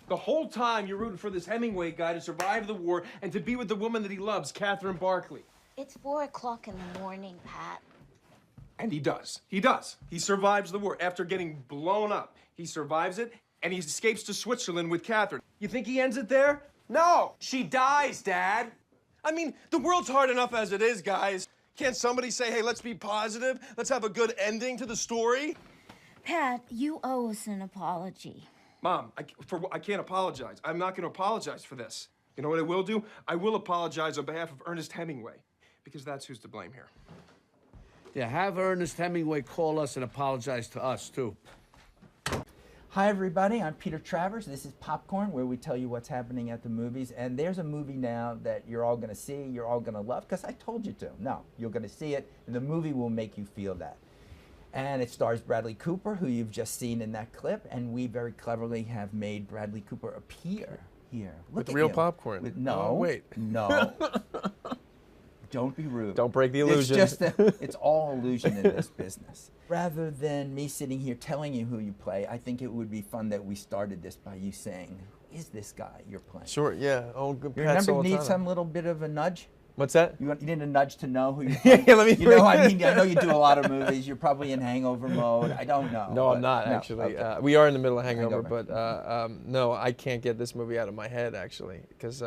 The whole time you're rooting for this Hemingway guy to survive the war and to be with the woman that he loves, Catherine Barkley. It's 4 o'clock in the morning, Pat. And he does. He does. He survives the war. After getting blown up, he survives it, and he escapes to Switzerland with Catherine. You think he ends it there? No! She dies, Dad! I mean, the world's hard enough as it is, guys. Can't somebody say, hey, let's be positive? Let's have a good ending to the story? Pat, you owe us an apology. Mom, I can't apologize. I'm not going to apologize for this. You know what I will do? I will apologize on behalf of Ernest Hemingway, because that's who's to blame here. Yeah, have Ernest Hemingway call us and apologize to us, too. Hi, everybody. I'm Peter Travers. This is Popcorn, where we tell you what's happening at the movies. And there's a movie now that you're all going to see, you're all going to love, because I told you to. No, you're going to see it, and the movie will make you feel that. And it stars Bradley Cooper, who you've just seen in that clip, and we very cleverly have made Bradley Cooper appear here. With real popcorn. No. Oh, wait. No. Don't be rude. Don't break the illusion. It's all illusion in this business. Rather than me sitting here telling you who you play, I think it would be fun that we started this by you saying, who is this guy you're playing? Sure, yeah. Oh, good. You remember you need some little bit of a nudge? What's that? You need a nudge to know who you're playing? Yeah, let me. You know, I mean, I know you do a lot of movies. You're probably in hangover mode. I don't know. No, I'm not, actually. Okay. We are in the middle of Hangover, but no, I can't get this movie out of my head, actually, because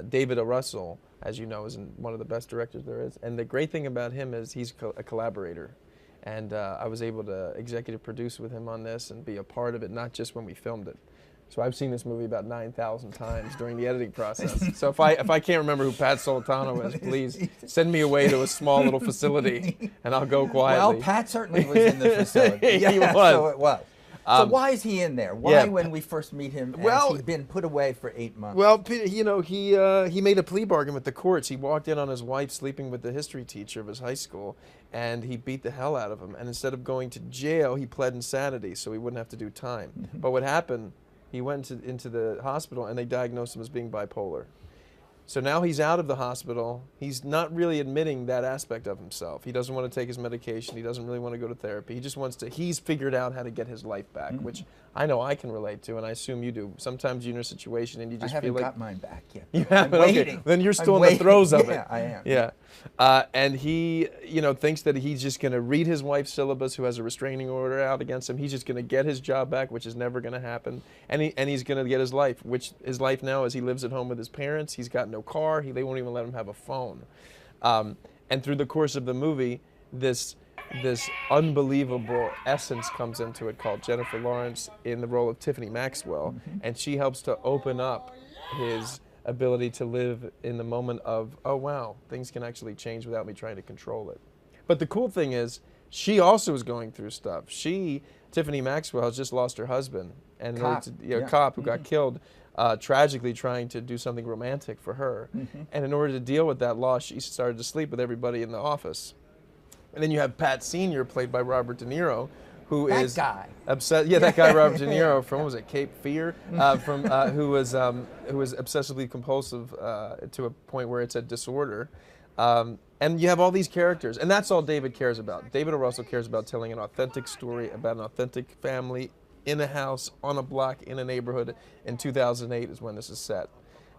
David O. Russell, as you know, is one of the best directors there is. And the great thing about him is he's a collaborator. And I was able to executive produce with him on this and be a part of it, not just when we filmed it. So I've seen this movie about 9,000 times during the editing process. So if I can't remember who Pat Solitano is, please send me away to a small little facility, and I'll go quietly. Well, Pat certainly was in the facility. Yeah, he was. So it was. So why is he in there? Why, when we first meet him, has he been put away for 8 months? Well, you know, he made a plea bargain with the courts. He walked in on his wife sleeping with the history teacher of his high school, and he beat the hell out of him. And instead of going to jail, he pled insanity so he wouldn't have to do time. But what happened, he went into the hospital, and they diagnosed him as being bipolar. So now he's out of the hospital. He's not really admitting that aspect of himself. He doesn't want to take his medication. He doesn't really want to go to therapy. He just wants to, he's figured out how to get his life back, which I know I can relate to, and I assume you do. Sometimes you're in a situation and you just feel like... I haven't got mine back yet. You haven't? Okay, then you're still in the throes of it. Yeah, I am. Yeah. And he, you know, thinks that he's just going to read his wife's syllabus, who has a restraining order out against him. He's just going to get his job back, which is never going to happen. And he's going to get his life, which his life now is he lives at home with his parents. He's got no car. They won't even let him have a phone. And through the course of the movie, this unbelievable essence comes into it called Jennifer Lawrence in the role of Tiffany Maxwell, and she helps to open up his ability to live in the moment of, oh wow, things can actually change without me trying to control it. But the cool thing is, she also is going through stuff. Tiffany Maxwell, has just lost her husband, and a cop who got killed, tragically trying to do something romantic for her. And in order to deal with that loss, she started to sleep with everybody in the office. And then you have Pat Sr., played by Robert De Niro, who is obsessed. Yeah, that guy Robert De Niro from, what was it, Cape Fear, who was obsessively compulsive to a point where it's a disorder. And you have all these characters, and that's all David cares about. David O. Russell cares about telling an authentic story about an authentic family in a house, on a block, in a neighborhood. In 2008 is when this is set.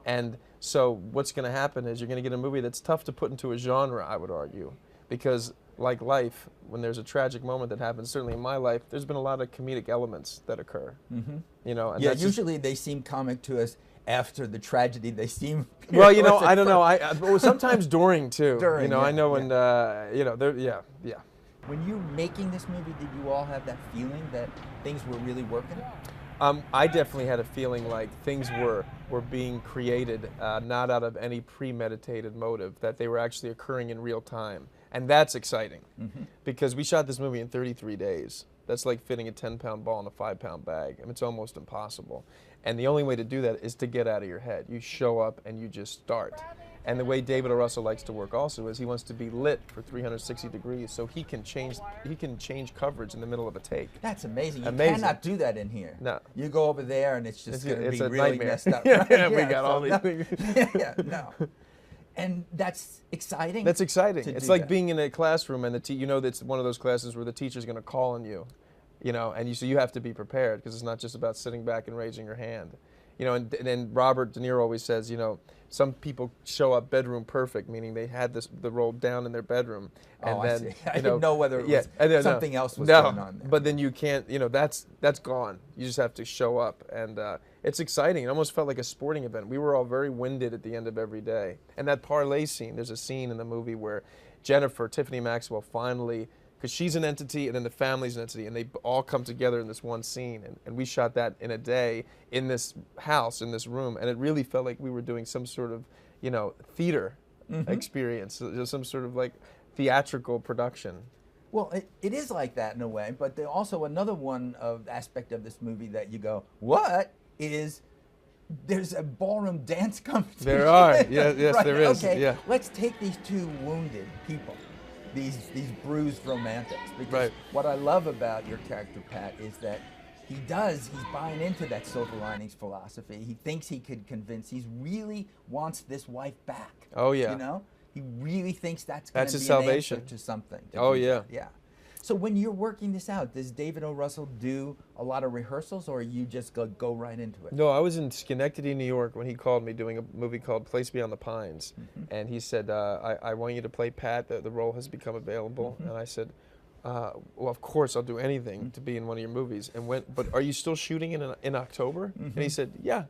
And so what's going to happen is you're going to get a movie that's tough to put into a genre, I would argue, because like life, when there's a tragic moment that happens, certainly in my life, there's been a lot of comedic elements that occur. You know, and usually they seem comic to us after the tragedy. They seem well, you know, I don't know. Sometimes during too. You know, I know when you know, When you were making this movie, did you all have that feeling that things were really working? I definitely had a feeling like things were being created not out of any premeditated motive, that they were actually occurring in real time. And that's exciting, because we shot this movie in 33 days. That's like fitting a 10-pound ball in a 5-pound bag. I mean, it's almost impossible. And the only way to do that is to get out of your head. You show up and you just start. And the way David O. Russell likes to work also is he wants to be lit for 360 degrees, so he can change coverage in the middle of a take. That's amazing. You cannot do that in here. No. You go over there and it's just going to be really nightmare. messed up. Yeah, we got all these things. No. And that's exciting. That's exciting. It's like being in a classroom and you know that's one of those classes where the teacher's going to call on you. you know, and so you have to be prepared because it's not just about sitting back and raising your hand. You know, and then Robert De Niro always says, you know, some people show up bedroom perfect, meaning they had the role down in their bedroom. And then, I see. I didn't know whether it was something else was no, going on there. but then you can't, you know, that's gone. You just have to show up, and it's exciting. It almost felt like a sporting event. We were all very winded at the end of every day. And that parlay scene, there's a scene in the movie where Jennifer, Tiffany Maxwell, finally, because she's an entity and then the family's an entity, and they all come together in this one scene. And we shot that in a day in this house, in this room, and it really felt like we were doing some sort of, you know, theater experience, some sort of like theatrical production. Well, it is like that in a way, but there also another aspect of this movie that you go, what is, there's a ballroom dance competition. There are, yes, right? there is. Okay, yeah. let's take these two wounded people, these bruised romantics. Because Right. what I love about your character, Pat, is that he's buying into that silver linings philosophy. He thinks he could convince, he really wants this wife back. Oh, yeah. You know? He really thinks that's going to be his an salvation. answer to something. Oh, do yeah. that. Yeah. So when you're working this out, does David O. Russell do a lot of rehearsals, or you just go right into it? No, I was in Schenectady, New York, when he called me doing a movie called Place Beyond the Pines. And he said, I want you to play Pat. The role has become available. And I said, well, of course, I'll do anything to be in one of your movies. And but are you still shooting in October? And he said, yeah.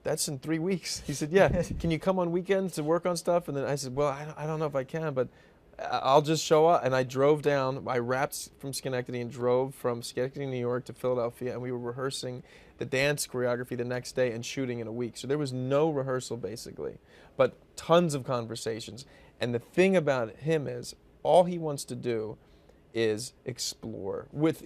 That's in 3 weeks. He said, yeah, can you come on weekends to work on stuff? And then I said, well, I don't know if I can, but I'll just show up. And I drove down. I wrapped from Schenectady and drove from Schenectady, New York to Philadelphia, and we were rehearsing the dance choreography the next day and shooting in a week. So there was no rehearsal, basically, but tons of conversations. And the thing about him is all he wants to do is explore with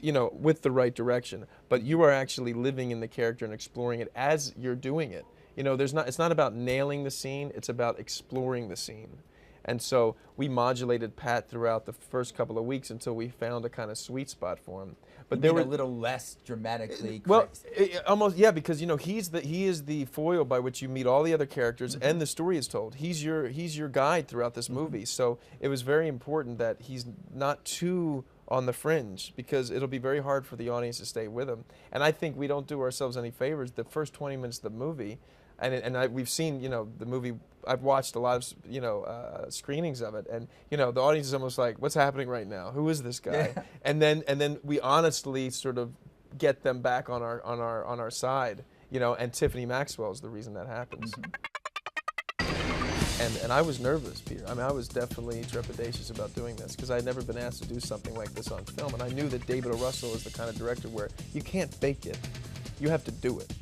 the right direction, but you are actually living in the character and exploring it as you're doing it. You know, it's not about nailing the scene, it's about exploring the scene. And so we modulated Pat throughout the first couple of weeks until we found a kind of sweet spot for him. But there were a little less dramatically crazy. Almost, yeah, because you know he is the foil by which you meet all the other characters and the story is told. He's your guide throughout this movie. So it was very important that he's not too on the fringe, because it'll be very hard for the audience to stay with him. And I think we don't do ourselves any favors. The first 20 minutes of the movie, we've seen, you know, the movie. I've watched a lot of, you know, screenings of it, and you know, the audience is almost like, "What's happening right now? Who is this guy?" Yeah. And then we honestly sort of get them back on our side, you know. And Tiffany Maxwell is the reason that happens. And I was nervous, Peter. I mean, I was definitely trepidatious about doing this because I'd never been asked to do something like this on film, and I knew that David O. Russell is the kind of director where you can't fake it; you have to do it.